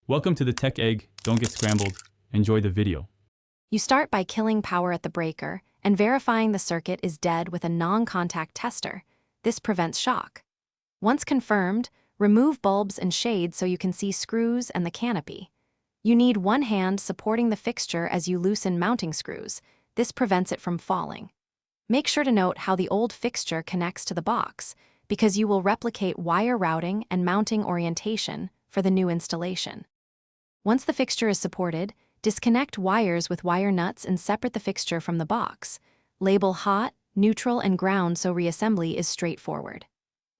Welcome to the Tech Egg. Don't get scrambled. Enjoy the video. You start by killing power at the breaker and verifying the circuit is dead with a non-contact tester. This prevents shock. Once confirmed, remove bulbs and shades so you can see screws and the canopy. You need one hand supporting the fixture as you loosen mounting screws. This prevents it from falling. Make sure to note how the old fixture connects to the box, because you will replicate wire routing and mounting orientation for the new installation. Once the fixture is supported, disconnect wires with wire nuts and separate the fixture from the box. Label hot, neutral, and ground so reassembly is straightforward.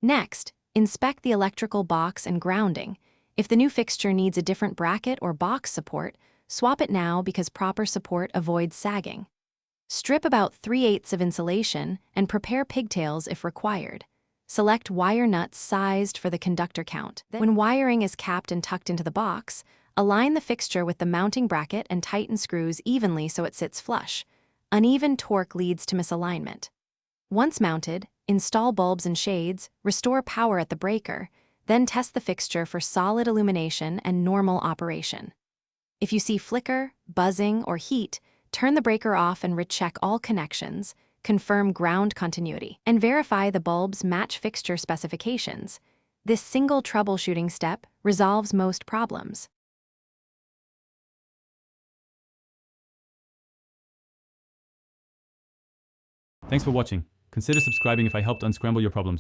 Next, inspect the electrical box and grounding. If the new fixture needs a different bracket or box support, swap it now because proper support avoids sagging. Strip about 3/8 of insulation and prepare pigtails if required. Select wire nuts sized for the conductor count. When wiring is capped and tucked into the box, align the fixture with the mounting bracket and tighten screws evenly so it sits flush. Uneven torque leads to misalignment. Once mounted, install bulbs and shades, restore power at the breaker, then test the fixture for solid illumination and normal operation. If you see flicker, buzzing, or heat, turn the breaker off and recheck all connections, confirm ground continuity, and verify the bulbs match fixture specifications. This single troubleshooting step resolves most problems. Thanks for watching. Consider subscribing if I helped unscramble your problems.